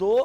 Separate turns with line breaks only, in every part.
2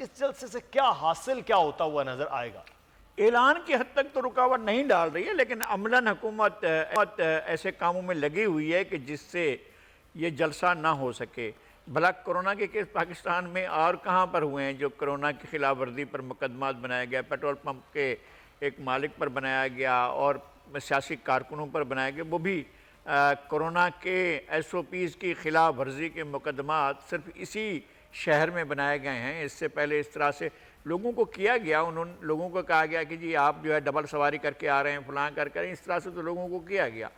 اس جلسے سے کیا حاصل کیا ہوتا ہوا نظر آئے گا؟
اعلان کی حد تک تو رکاوٹ نہیں ڈال رہی ہے، لیکن عملاً حکومت ایسے کاموں میں لگی ہوئی ہے کہ جس سے یہ جلسہ نہ ہو سکے۔ بھلا کرونا کے کیس پاکستان میں اور کہاں پر ہوئے ہیں جو کرونا کی خلاف ورزی پر مقدمات بنایا گیا، پیٹرول پمپ کے ایک مالک پر بنایا گیا اور سیاسی کارکنوں پر بنایا گیا، وہ بھی کرونا کے ایس او پیز کی خلاف ورزی کے مقدمات صرف اسی شہر میں بنائے گئے ہیں۔ اس سے پہلے اس طرح سے لوگوں کو کیا گیا، لوگوں کو کہا گیا کہ جی آپ جو ہے ڈبل سواری کر کے آ رہے ہیں، فلاں کر کے، اس طرح سے تو لوگوں کو کیا گیا،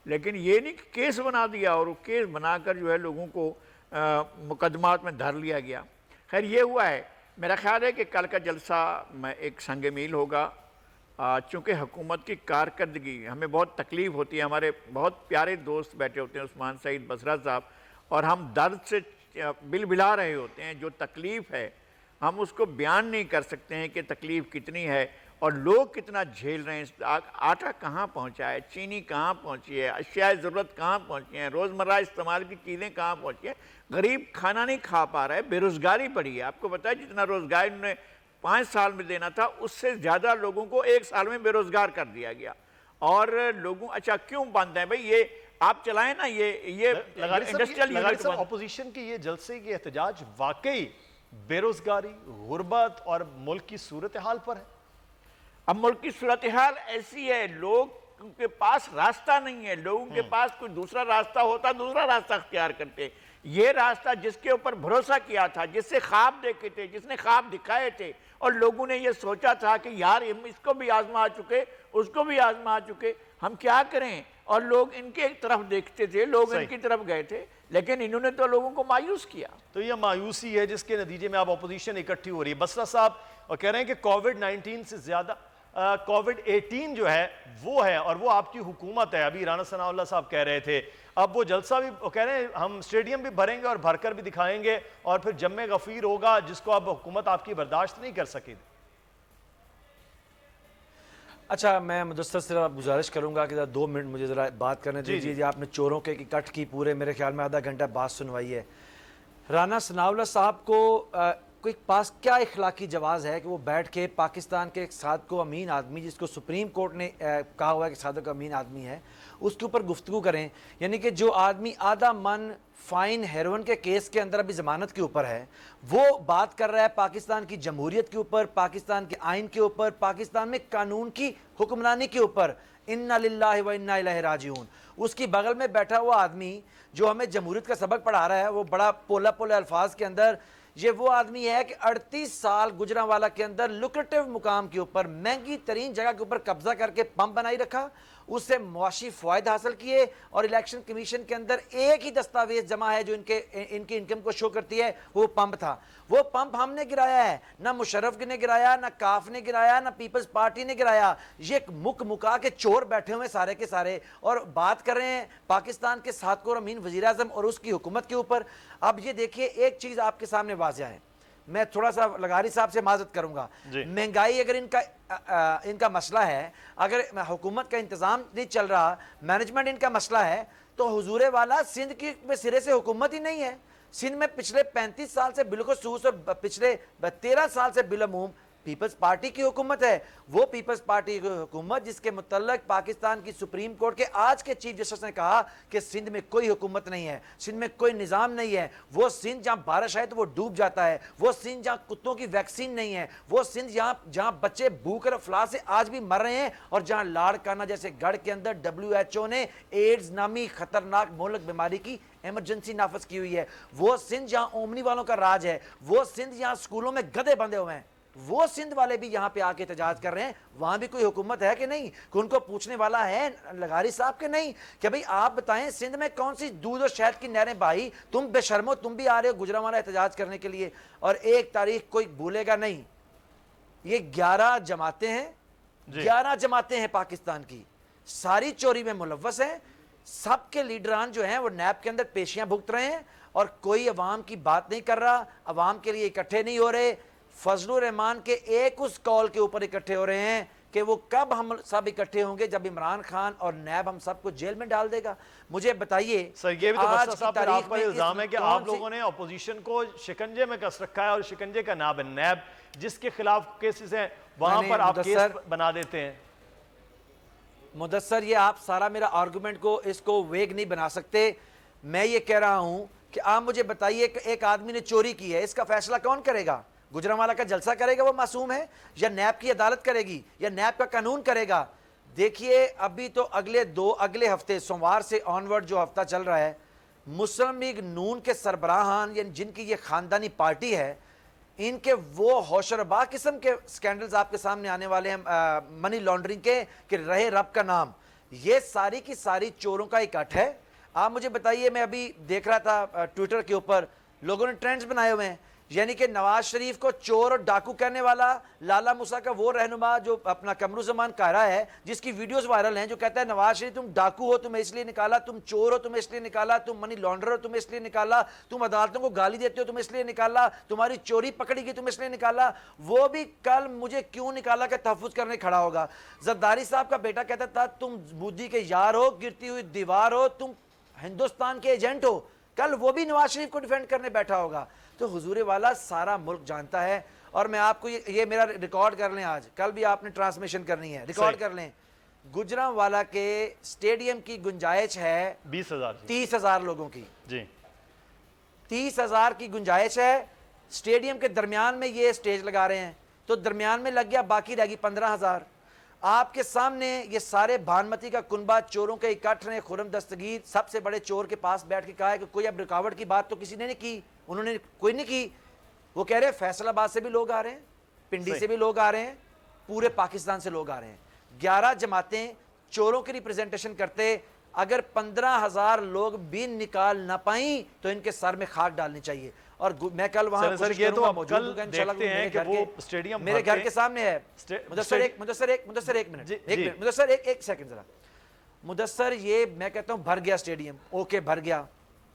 لیکن یہ نہیں کہ کیس بنا دیا اور وہ کیس بنا کر جو ہے لوگوں کو مقدمات میں دھر لیا گیا۔ خیر یہ ہوا ہے، میرا خیال ہے کہ کل کا جلسہ میں ایک سنگ میل ہوگا، چونکہ حکومت کی کارکردگی ہمیں بہت تکلیف ہوتی ہے، ہمارے بہت پیارے دوست بیٹھے ہوتے ہیں عثمان سعید بصرہ صاحب، اور ہم درد سے بل بلا رہے ہوتے ہیں، جو تکلیف ہے ہم اس کو بیان نہیں کر سکتے ہیں کہ تکلیف کتنی ہے اور لوگ کتنا جھیل رہے ہیں۔ آٹا کہاں پہنچا ہے، چینی کہاں پہنچی ہے، اشیاء ضرورت کہاں پہنچی ہیں، روزمرہ استعمال کی چیزیں کہاں پہنچی ہیں، غریب کھانا نہیں کھا پا رہا ہے، بے روزگاری بڑھی ہے۔ آپ کو پتہ ہے جتنا روزگار انہوں نے 5 سال میں دینا تھا اس سے زیادہ لوگوں کو 1 سال میں بے روزگار کر دیا گیا، اور لوگوں اچھا کیوں بند ہیں بھئی، یہ آپ چلائیں نا، یہ انڈسٹریل یونٹ بند۔
اپوزیشن کی یہ جلسے کی احتجاج واقعی بے روزگاری، غربت اور ملک کی صورتحال پر ہے؟
اب ملک کی صورتحال ایسی ہے، لوگوں کے پاس راستہ نہیں ہے، لوگوں کے پاس کوئی دوسرا راستہ ہوتا دوسرا راستہ اختیار کرتے۔ یہ راستہ جس کے اوپر بھروسہ کیا تھا، جس سے خواب دیکھے تھے، جس نے خواب دکھائے تھے، اور لوگوں نے یہ سوچا تھا کہ یار ہم اس کو بھی آزما چکے، اس کو بھی آزما چکے، ہم کیا کریں، اور لوگ ان کے طرف دیکھتے تھے، لوگ ان کی طرف گئے تھے، لیکن انہوں نے تو لوگوں کو مایوس کیا۔
تو یہ مایوسی ہے جس کے نتیجے میں اب اپوزیشن اکٹھی ہو رہی ہے۔ بصرہ صاحب اور کہہ رہے ہیں کہ کووڈ-19 سے زیادہ کووڈ-18 جو ہے وہ ہے، اور وہ آپ کی حکومت ہے۔ ابھی رانا ثناء اللہ صاحب کہہ رہے تھے، اب وہ جلسہ بھی کہہ رہے ہیں ہم اسٹیڈیم بھی بھریں گے اور بھر کر بھی دکھائیں گے، اور پھر جم غفیر ہوگا جس کو اب حکومت آپ کی برداشت نہیں کر سکے۔
اچھا، میں مدثر سے گزارش کروں گا کہ ذرا 2 منٹ مجھے ذرا بات کرنے دیجیے۔ آپ نے چوروں کے کٹ کی پورے میرے خیال میں آدھا گھنٹہ بات سنوائی ہے۔ رانا ثناء اللہ صاحب کو کوئی پاس کیا اخلاقی جواز ہے کہ وہ بیٹھ کے پاکستان کے ایک صادق و امین آدمی، جس کو سپریم کورٹ نے کہا ہوا ہے کہ صادق و امین آدمی ہے، اس کے اوپر گفتگو کریں؟ یعنی کہ جو آدمی آدھا من فائن ہیروئن کے کیس کے اندر ابھی ضمانت کے اوپر ہے، وہ بات کر رہا ہے پاکستان کی جمہوریت کے اوپر، پاکستان کے آئین کے اوپر، پاکستان میں قانون کی حکمرانی کے اوپر۔ انا للہ و انا الیہ راجعون۔ اس کی بغل میں بیٹھا ہوا آدمی جو ہمیں جمہوریت کا سبق پڑھا رہا ہے، وہ بڑا پولا پولا الفاظ کے اندر، یہ وہ آدمی ہے کہ 38 سال گجرانوالہ کے اندر لوکریٹو مقام کے اوپر، مہنگی ترین جگہ کے اوپر قبضہ کر کے پمپ بنائی رکھا، اس سے معاشی فوائد حاصل کیے، اور الیکشن کمیشن کے اندر ایک ہی دستاویز جمع ہے جو ان کی انکم کو شو کرتی ہے، وہ پمپ تھا۔ وہ پمپ ہم نے گرایا ہے، نہ مشرف نے گرایا، نہ کاف نے گرایا، نہ پیپلز پارٹی نے گرایا۔ یہ مکا کے چور بیٹھے ہوئے سارے کے سارے، اور بات کر رہے ہیں پاکستان کے صادق و امین وزیر اعظم اور اس کی حکومت کے اوپر۔ اب یہ دیکھیے، ایک چیز آپ کے سامنے واضح ہے، میں تھوڑا سا لغاری صاحب سے معذرت کروں گا، مہنگائی اگر ان کا مسئلہ ہے، اگر حکومت کا انتظام نہیں چل رہا، مینجمنٹ ان کا مسئلہ ہے، تو حضور والا سندھ کی سرے سے حکومت ہی نہیں ہے۔ سندھ میں پچھلے 35 سال سے بالخصوص اور پچھلے 13 سال سے بالعموم پیپلز پارٹی کی حکومت ہے۔ وہ پیپلز پارٹی کی حکومت جس کے متعلق پاکستان کی سپریم کورٹ کے آج کے چیف جسٹس نے کہا کہ سندھ میں کوئی حکومت نہیں ہے، سندھ میں کوئی نظام نہیں ہے، وہ سندھ جہاں بارش آئے تو وہ ڈوب جاتا ہے، وہ سندھ جہاں کتوں کی ویکسین نہیں ہے، وہ سندھ جہاں بچے بھوک اور افلاس سے آج بھی مر رہے ہیں، اور جہاں لاڑکانہ جیسے گڑھ کے اندر WHO نے ایڈز نامی خطرناک مہلک بیماری کی ایمرجنسی نافذ کی ہوئی ہے، وہ سندھ جہاں اومنی والوں کا راج ہے، وہ سندھ جہاں اسکولوں میں گدھے بندھے ہوئے ہیں، وہ سندھ والے بھی یہاں پہ آ کے احتجاج کر رہے ہیں۔ وہاں بھی کوئی حکومت ہے کہ نہیں؟ کہ ان کو پوچھنے والا ہے لغاری صاحب کہ نہیں کہ بھئی آپ بتائیں سندھ میں کون سی دودھ اور شہد کی نہریں بھائی؟ تم بے شرمو، تم بھی آ رہے ہو گجرانوالہ احتجاج کرنے کے لیے، اور ایک تاریخ کوئی بھولے گا نہیں، یہ 11 جماعتیں ہیں، 11 جماعتیں ہیں پاکستان کی، ساری چوری میں ملوث ہیں، سب کے لیڈران جو ہیں وہ نیب کے اندر پیشیاں بھگت رہے ہیں، اور کوئی عوام کی بات نہیں کر رہا، عوام کے لیے اکٹھے نہیں ہو رہے۔ فضل الرحمان کے ایک اس کال کے اوپر اکٹھے ہو رہے ہیں کہ وہ کب ہم سب اکٹھے ہوں گے جب عمران خان اور نیب ہم سب کو جیل میں ڈال دے گا؟ مجھے بتائیے
سر یہ بھی تو
آج
بستا
کی
صاحب پر
تاریخ
آپ پر
میں
الزام ہے کہ
کون
آپ
سی-
لوگوں نے اپوزیشن کو شکنجے میں کس رکھا ہے اور شکنجے کا نام ہے نیب جس کے خلاف کیسز ہیں وہاں پر آپ کیس بنا دیتے ہیں.
مدثر یہ آپ سارا میرا آرگومنٹ کو اس کو ویگ نہیں بنا سکتے. میں یہ کہہ رہا ہوں کہ آپ مجھے بتائیے کہ ایک آدمی نے چوری کی ہے، اس کا فیصلہ کون کرے گا؟ گجرانوالہ کا جلسہ کرے گا وہ معصوم ہے، یا نیب کی عدالت کرے گی، یا نیب کا قانون کرے گا؟ دیکھیے ابھی تو اگلے ہفتے سوموار سے آنورڈ جو ہفتہ چل رہا ہے، مسلم لیگ نون کے سربراہان یعنی جن کی یہ خاندانی پارٹی ہے، ان کے وہ ہوشربا قسم کے سکینڈلز آپ کے سامنے آنے والے ہیں منی لانڈرنگ کے کہ رہے رب کا نام. یہ ساری کی ساری چوروں کا اکٹھ ہے. آپ مجھے بتائیے، میں ابھی دیکھ رہا تھا ٹویٹر کے اوپر لوگوں نے ٹرینڈز بنائے ہوئے ہیں، یعنی کہ نواز شریف کو چور اور ڈاکو کہنے والا لالا موسیٰ کا وہ رہنما جو اپنا قمرالزمان قاہرہ ہے، جس کی ویڈیوز وائرل ہیں، جو کہتا ہے نواز شریف تم ڈاکو ہو تمہیں اس لیے نکالا، تم چور ہو تمہیں اس لیے نکالا، تم منی لانڈر ہو تمہیں اس لیے نکالا، تم عدالتوں کو گالی دیتے ہو تمہیں اس لیے نکالا، تمہاری چوری پکڑی گئی تمہیں اس لیے نکالا. وہ بھی کل مجھے کیوں نکالا کہ تحفظ کرنے کھڑا ہوگا. زرداری صاحب کا بیٹا کہتا تھا تم مودی کے یار ہو، گرتی ہوئی دیوار ہو، تم ہندوستان کے ایجنٹ ہو. کل وہ بھی نواز شریف کو ڈیفینڈ کرنے بیٹھا ہوگا. تو حضور والا سارا ملک جانتا ہے. اور میں آپ کو یہ میرا ریکارڈ کر لیں، آج کل بھی آپ نے ٹرانسمیشن کرنی ہے، ریکارڈ کر لیں. گجرانوالہ کے سٹیڈیم کی گنجائش ہے
20,000
30,000 لوگوں کی.
جی
30,000 کی گنجائش ہے. سٹیڈیم کے درمیان میں یہ سٹیج لگا رہے ہیں تو درمیان میں لگ گیا، باقی رہ گئی 15,000. آپ کے سامنے یہ سارے بھانمتی کا کنبہ چوروں کے اکٹھ نے. خرم دستگیر سب سے بڑے چور کے پاس بیٹھ کے کہا ہے کہ کوئی اب رکاوٹ کی بات تو کسی نے نہیں کی، انہوں نے کوئی نہیں کی. وہ کہہ رہے ہیں فیصل آباد سے بھی لوگ آ رہے ہیں، پنڈی سے بھی لوگ آ رہے ہیں، پورے پاکستان سے لوگ آ رہے ہیں. 11 جماعتیں چوروں کی ریپریزنٹیشن کرتے. اگر 15,000 لوگ بھی نکال نہ پائیں تو ان کے سر میں خاک ڈالنی چاہیے. اور میں کل وہاں
سر یہ تو اب کل دیکھتے ہیں کہ وہ اسٹیڈیم
میرے گھر کے سامنے ہے. مدثر ایک منٹ، مدثر ایک سیکنڈ ذرا. مدثر یہ میں کہتا ہوں بھر گیا اسٹیڈیم، اوکے بھر گیا،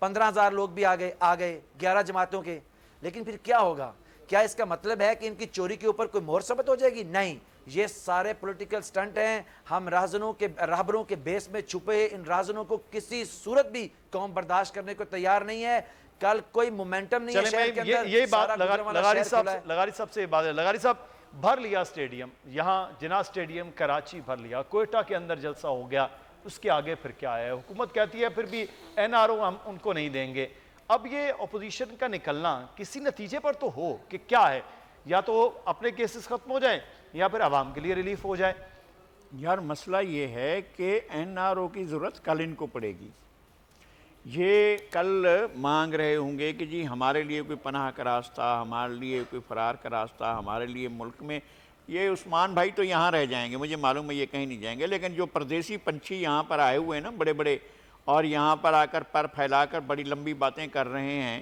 15,000 لوگ بھی آ گئے 11 جماعتوں کے. لیکن پھر کیا ہوگا؟ کیا اس کا مطلب ہے کہ ان کی چوری کے اوپر کوئی مہر ثبت ہو جائے گی؟ نہیں، یہ سارے پولیٹیکل سٹنٹ ہیں. ہم راہبروں کے بیس میں چھپے ان رہزنوں کو کسی صورت بھی قوم برداشت کرنے کو تیار نہیں ہے. کل کوئی مومنٹم نہیں ہے شہر کے اندر.
یہ بات لغاری صاحب سے بات ہے. لغاری صاحب بھر لیا اسٹیڈیم، یہاں جناح اسٹیڈیم کراچی بھر لیا، کوئٹہ کے اندر جلسہ ہو گیا، اس کے آگے پھر کیا ہے؟ حکومت کہتی ہے پھر بھی NRO ہم ان کو نہیں دیں گے. اب یہ اپوزیشن کا نکلنا کسی نتیجے پر تو ہو کہ کیا ہے؟ یا تو اپنے کیسز ختم ہو جائیں یا پھر عوام کے لیے ریلیف ہو جائے.
یار مسئلہ یہ ہے کہ NRO کی ضرورت کل ان کو پڑے گی. یہ کل مانگ رہے ہوں گے کہ جی ہمارے لیے کوئی پناہ کا راستہ، ہمارے لیے کوئی فرار کا راستہ، ہمارے لیے ملک میں. یہ عثمان بھائی تو یہاں رہ جائیں گے، مجھے معلوم ہے یہ کہیں نہیں جائیں گے، لیکن جو پردیسی پنچھی یہاں پر آئے ہوئے ہیں نا بڑے بڑے، اور یہاں پر آ کر پر پھیلا کر بڑی لمبی باتیں کر رہے ہیں،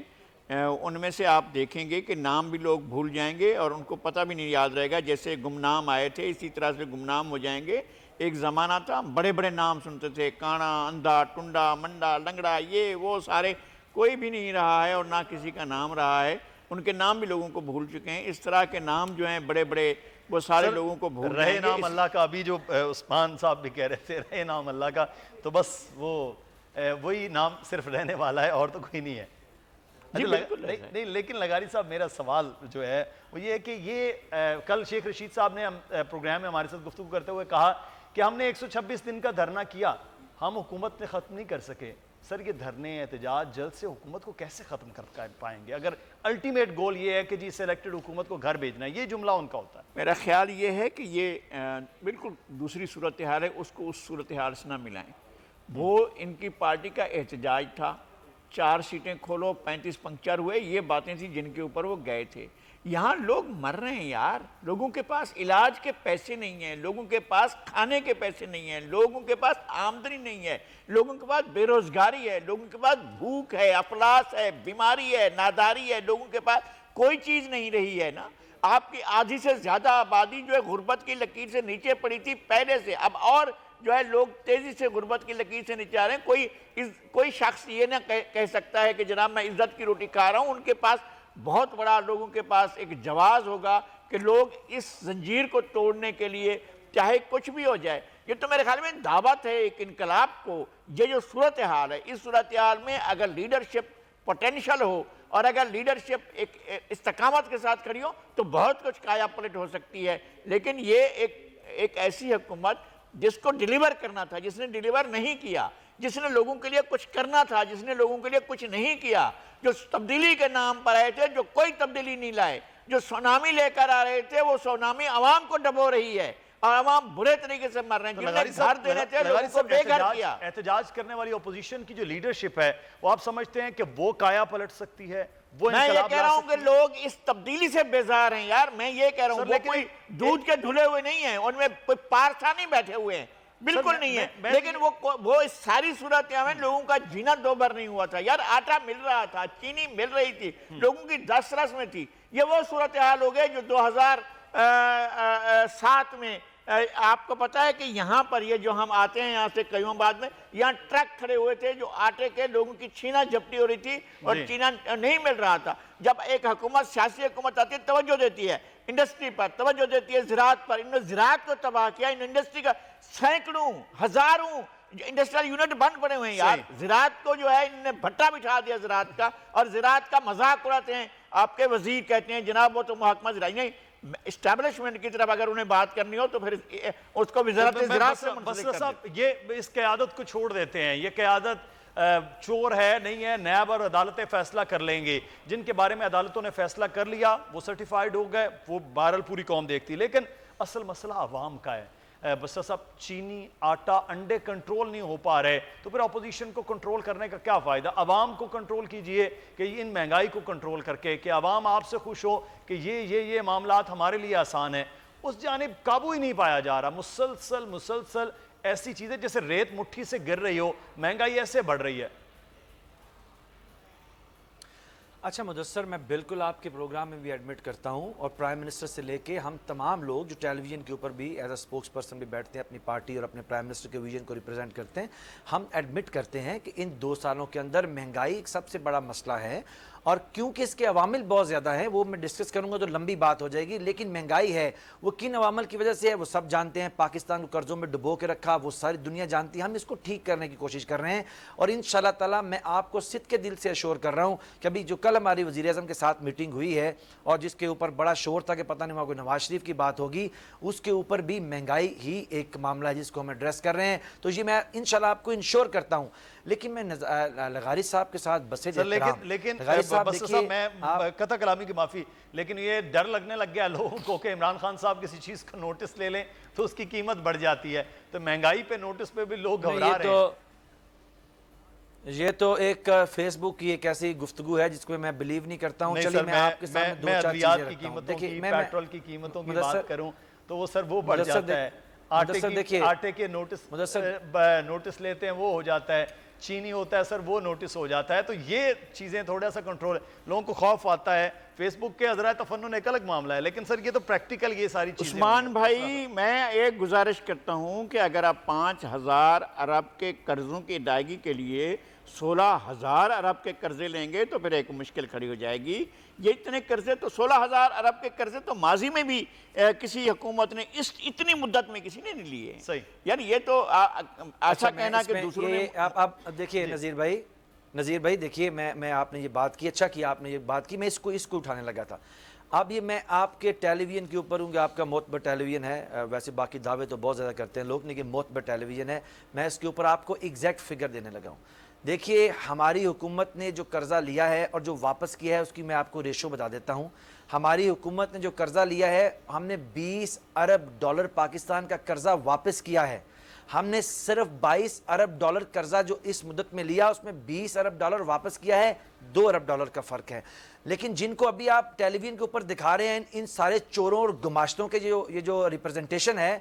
ان میں سے آپ دیکھیں گے کہ نام بھی لوگ بھول جائیں گے اور ان کو پتہ بھی نہیں یاد رہے گا. جیسے گمنام آئے تھے اسی طرح سے گمنام ہو جائیں گے. ایک زمانہ تھا بڑے بڑے نام سنتے تھے، کانا، اندھا، ٹنڈا، منڈا، لنگڑا، یہ وہ سارے کوئی بھی نہیں رہا ہے اور نہ کسی کا نام رہا ہے. ان کے نام بھی لوگوں کو بھول چکے ہیں. اس طرح کے نام جو ہیں بڑے بڑے وہ سارے لوگوں کو بھول
رہے
جائیں گے.
نام اللہ کا، ابھی جو عثمان صاحب بھی کہہ رہے تھے رہے نام اللہ کا، تو بس وہی نام صرف رہنے والا ہے اور تو کوئی نہیں ہے. نہیں لیکن لغاری صاحب میرا سوال جو ہے وہ یہ ہے کہ یہ کل شیخ رشید صاحب نے پروگرام میں ہمارے ساتھ گفتگو کرتے ہوئے کہا کہ ہم نے 126 دن کا دھرنا کیا، ہم حکومت نے ختم نہیں کر سکے. سر یہ دھرنے احتجاج جلد سے حکومت کو کیسے ختم کر پائیں گے اگر الٹیمیٹ گول یہ ہے کہ جی سلیکٹڈ حکومت کو گھر بھیجنا ہے؟ یہ جملہ ان کا ہوتا ہے.
میرا خیال یہ ہے کہ یہ بالکل دوسری صورتحال ہے، اس کو اس صورتحال سے نہ ملائیں. وہ ان کی پارٹی کا احتجاج تھا، 4 سیٹیں کھولو 35 پنکچر ہوئے، یہ باتیں تھیں جن کے اوپر وہ گئے تھے. یہاں لوگ مر رہے ہیں یار، لوگوں کے پاس علاج کے پیسے نہیں ہیں، لوگوں کے پاس کھانے کے پیسے نہیں ہیں، لوگوں کے پاس آمدنی نہیں ہے، لوگوں کے پاس بے روزگاری ہے، لوگوں کے پاس بھوک ہے، افلاس ہے، بیماری ہے، ناداری ہے، لوگوں کے پاس کوئی چیز نہیں رہی ہے نا. آپ کی آدھی سے زیادہ آبادی جو ہے غربت کی لکیر سے نیچے پڑی تھی پہلے سے، اب اور جو ہے لوگ تیزی سے غربت کی لکیر سے نیچے آ رہے ہیں. کوئی شخص یہ نہ کہہ سکتا ہے کہ جناب میں عزت کی روٹی کھا رہا ہوں. ان کے پاس بہت بڑا لوگوں کے پاس ایک جواز ہوگا کہ لوگ اس زنجیر کو توڑنے کے لیے چاہے کچھ بھی ہو جائے. یہ تو میرے خیال میں دعوت ہے ایک انقلاب کو. یہ جو صورتحال ہے, اس صورتحال میں اگر لیڈرشپ پوٹینشل ہو اور اگر لیڈرشپ ایک استقامت کے ساتھ کھڑی ہو تو بہت کچھ کایا پلٹ ہو سکتی ہے. لیکن یہ ایک ایسی حکومت جس کو ڈیلیور کرنا تھا, جس نے ڈیلیور نہیں کیا, جس نے لوگوں کے لیے کچھ کرنا تھا, جس نے لوگوں کے لیے کچھ نہیں کیا, جو تبدیلی کے نام پر آئے تھے جو کوئی تبدیلی نہیں لائے, جو سونامی لے کر آ رہے تھے وہ سونامی عوام کو ڈبو رہی ہے اور عوام برے طریقے سے مر رہے ہیں. جنہوں نے گھر دینے تھے لوگوں کو بے گھر کیا.
احتجاج کرنے والی اپوزیشن کی جو لیڈرشپ ہے وہ آپ سمجھتے ہیں کہ وہ کایا پلٹ سکتی ہے, وہ
میں یہ کہہ رہا ہوں کہ لوگ اس تبدیلی سے بیزار ہیں یار. میں یہ کہہ رہا ہوں وہ کوئی دودھ کے دھلے ہوئے نہیں ہیں, ان میں کوئی پارسا نہیں بیٹھے ہوئے ہیں, بالکل نہیں ہے. لیکن وہ اس ساری صورتحال میں لوگوں کا جینا دو بار نہیں ہوا تھا یار. آٹا مل رہا تھا, چینی مل رہی تھی, لوگوں کی دس رس میں تھی. یہ وہ صورتحال ہو گئے جو 2007 میں آپ کو پتا ہے کہ یہاں پر یہ جو ہم آتے ہیں یہاں سے قیوم آباد میں, یہاں ٹرک کھڑے ہوئے تھے جو آٹے کے لوگوں کی چھینا جھپٹی ہو رہی تھی اور چھینا نہیں مل رہا تھا. جب ایک حکومت, سیاسی حکومت آتی ہے, توجہ دیتی ہے انڈسٹری پر, توجہ دیتی ہے زراعت پر. انہوں نے زراعت کو تباہ کیا. انڈسٹری کا سینکڑوں ہزاروں انڈسٹریل یونٹ بند پڑے ہوئے ہیں یار. زراعت کو جو ہے انہوں نے بھٹا بٹھا دیا زراعت کا, اور زراعت کا مذاق اڑاتے ہیں. آپ کے وزیر کہتے ہیں جناب وہ تو محکمہ زراعی نہیں, اسٹیبلشمنٹ کی طرف اگر انہیں بات کرنی ہو تو پھر اس کو وزارت زراعت سے منسلک کر دیں.
یہ اس قیادت کو چھوڑ دیتے ہیں. یہ قیادت چور ہے نہیں ہے, نیب اور عدالتیں فیصلہ کر لیں گے. جن کے بارے میں عدالتوں نے فیصلہ کر لیا وہ سرٹیفائیڈ ہو گئے, وہ بہرحال پوری قوم دیکھتی. لیکن اصل مسئلہ عوام کا ہے. بس صاحب چینی, آٹا, انڈے کنٹرول نہیں ہو پا رہے تو پھر اپوزیشن کو کنٹرول کرنے کا کیا فائدہ. عوام کو کنٹرول کیجئے کہ ان مہنگائی کو کنٹرول کر کے, کہ عوام آپ سے خوش ہو کہ یہ معاملات ہمارے لیے آسان ہیں. اس جانب قابو ہی نہیں پایا جا رہا. مسلسل ایسی چیزیں جیسے ریت مٹھی سے گر رہی ہو, مہنگائی ایسے بڑھ رہی ہے.
اچھا مدثر, میں بالکل آپ کے پروگرام میں بھی ایڈمٹ کرتا ہوں, اور پرائم منسٹر سے لے کے ہم تمام لوگ جو ٹیلی ویژن کے اوپر بھی ایز اے اسپوکس پرسن بھی بیٹھتے ہیں, اپنی پارٹی اور اپنے پرائم منسٹر کے ویژن کو ریپرزینٹ کرتے ہیں, ہم ایڈمٹ کرتے ہیں کہ ان 2 سالوں کے اندر مہنگائی ایک سب سے بڑا مسئلہ ہے. اور کیونکہ اس کے عوامل بہت زیادہ ہیں, وہ میں ڈسکس کروں گا تو لمبی بات ہو جائے گی. لیکن مہنگائی ہے وہ کن عوامل کی وجہ سے ہے وہ سب جانتے ہیں. پاکستان کو قرضوں میں ڈبو کے رکھا وہ ساری دنیا جانتی ہے. ہم اس کو ٹھیک کرنے کی کوشش کر رہے ہیں, اور انشاءاللہ تعالیٰ میں آپ کو صدق کے دل سے اشور کر رہا ہوں کہ ابھی جو کل ہماری وزیر اعظم کے ساتھ میٹنگ ہوئی ہے اور جس کے اوپر بڑا شور تھا کہ پتہ نہیں وہاں کوئی نواز شریف کی بات ہوگی, اس کے اوپر بھی مہنگائی ہی ایک معاملہ ہے جس کو ہم ایڈریس کر رہے ہیں. تو یہ میں انشاءاللہ آپ کو انشور کرتا ہوں. لیکن میں لغاری صاحب کے ساتھ بسے
لیکن میں قطع کلامی کی معافی, لیکن یہ ڈر لگنے لگ گیا لوگوں کو کہ عمران خان صاحب کسی چیز کا نوٹس لے لیں تو اس کی قیمت بڑھ جاتی ہے. تو مہنگائی پہ نوٹس پہ بھی لوگ گھبرا رہے ہیں.
یہ تو ایک فیس بک کی ایک ایسی گفتگو ہے جس کو میں بلیو نہیں کرتا ہوں. چلیے میں آپ کے سامنے 2-4 چیزیں رکھتا ہوں.
دیکھیے پیٹرول کی قیمتوں کی بات کروں تو وہ سر وہ بڑھ جاتا ہے. آٹے کے نوٹس لیتے ہیں وہ ہو جاتا ہے. چینی ہوتا ہے سر وہ نوٹس ہو جاتا ہے. تو یہ چیزیں تھوڑا سا کنٹرول ہے. لوگوں کو خوف آتا ہے. فیس بک کے حضرات تفنن ایک الگ معاملہ ہے, لیکن سر یہ تو پریکٹیکل یہ ساری چیزیں.
عثمان بھائی میں ایک گزارش کرتا ہوں کہ اگر آپ 5,000 ارب کے قرضوں کی ادائیگی کے لیے 16,000 ارب کے قرضے لیں گے تو پھر ایک مشکل کھڑی ہو جائے گی. یہ اتنے قرضے تو 16,000 ارب کے قرضے تو ماضی میں بھی کسی حکومت نے اتنی مدت میں کسی نے نہیں لیے.
صحیح
یار یہ تو ایسا کہنا کہ دوسروں نے.
آپ دیکھیے نذیر بھائی دیکھیے, میں آپ نے یہ بات کی, اچھا کیا آپ نے یہ بات کی, میں اس کو اٹھانے لگا تھا. اب یہ میں آپ کے ٹیلی ویژن کے اوپر ہوں کہ آپ کا معتبر ٹیلی ویژن ہے, ویسے باقی دعوے تو بہت زیادہ کرتے ہیں لوگ, لیکن معتبر ٹیلی ویژن ہے, میں اس کے اوپر آپ کو ایگزیکٹ فگر دینے لگا ہوں. دیکھیے ہماری حکومت نے جو قرضہ لیا ہے اور جو واپس کیا ہے اس کی میں آپ کو ریشو بتا دیتا ہوں. ہماری حکومت نے جو قرضہ لیا ہے, ہم نے 20 ارب ڈالر پاکستان کا قرضہ واپس کیا ہے. ہم نے صرف 22 ارب ڈالر قرضہ جو اس مدت میں لیا اس میں 20 ارب ڈالر واپس کیا ہے, 2 ارب ڈالر کا فرق ہے. لیکن جن کو ابھی آپ ٹیلی ویژن کے اوپر دکھا رہے ہیں ان سارے چوروں اور گماشتوں کے یہ جو ریپرزنٹیشن ہے,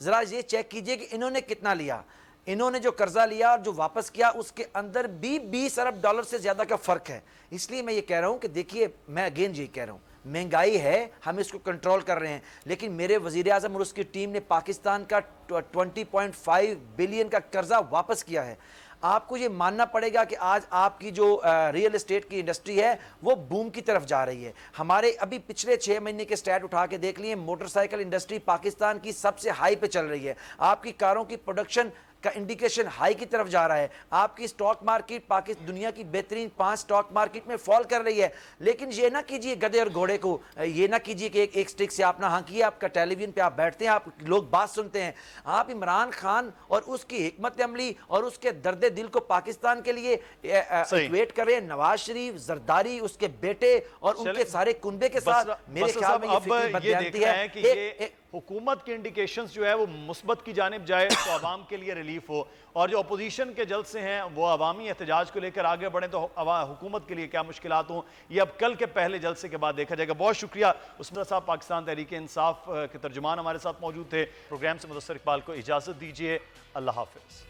ذرا یہ چیک کیجئے کہ انہوں نے کتنا لیا. انہوں نے جو قرضہ لیا اور جو واپس کیا اس کے اندر بھی 20 ارب ڈالر سے زیادہ کا فرق ہے. اس لیے میں یہ کہہ رہا ہوں کہ دیکھیے میں اگین یہی کہہ رہا ہوں, مہنگائی ہے, ہم اس کو کنٹرول کر رہے ہیں, لیکن میرے وزیر اعظم اور اس کی ٹیم نے پاکستان کا 20.5 بلین کا قرضہ واپس کیا ہے. آپ کو یہ ماننا پڑے گا کہ آج آپ کی جو ریئل اسٹیٹ کی انڈسٹری ہے وہ بوم کی طرف جا رہی ہے. ہمارے ابھی پچھلے 6 مہینے کے سٹیٹ اٹھا کے دیکھ لیے, موٹر سائیکل انڈسٹری پاکستان کی سب سے ہائی پہ چل رہی ہے. آپ کی کاروں کی پروڈکشن کا انڈیکیشن ہائی کی طرف جا رہا ہے. آپ کی سٹاک مارکیٹ پاکستان دنیا کی بہترین 5 سٹاک مارکیٹ میں فال کر رہی ہے. لیکن یہ نہ کیجئے گدھے اور گھوڑے کو, یہ نہ کیجئے کہ ایک سٹک سے آپ نہ ہانکیے. آپ کا ٹیلی ویژن پہ آپ بیٹھتے ہیں, آپ لوگ بات سنتے ہیں. آپ عمران خان اور اس کی حکمت عملی اور اس کے درد دل کو پاکستان کے لیے ایکویٹ کر رہے ہیں نواز شریف, زرداری, اس کے بیٹے اور ان کے سارے کنبے کے ساتھ. میرے خیال میں یہ فکری بددیانتی ہے
کہ یہ حکومت کے انڈیکیشنز جو ہے وہ مثبت کی جانب جائے تو عوام کے لیے ریلیف ہو, اور جو اپوزیشن کے جلسے ہیں وہ عوامی احتجاج کو لے کر آگے بڑھیں تو حکومت کے لیے کیا مشکلات ہوں, یہ اب کل کے پہلے جلسے کے بعد دیکھا جائے گا. بہت شکریہ عثمان صاحب, پاکستان تحریک انصاف کے ترجمان ہمارے ساتھ موجود تھے. پروگرام سے مدثر اقبال کو اجازت دیجیے. اللہ حافظ.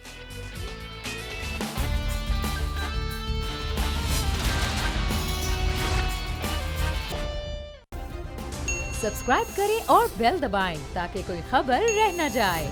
سبسکرائب کریں اور بیل دبائیں تاکہ کوئی خبر رہ نہ جائے.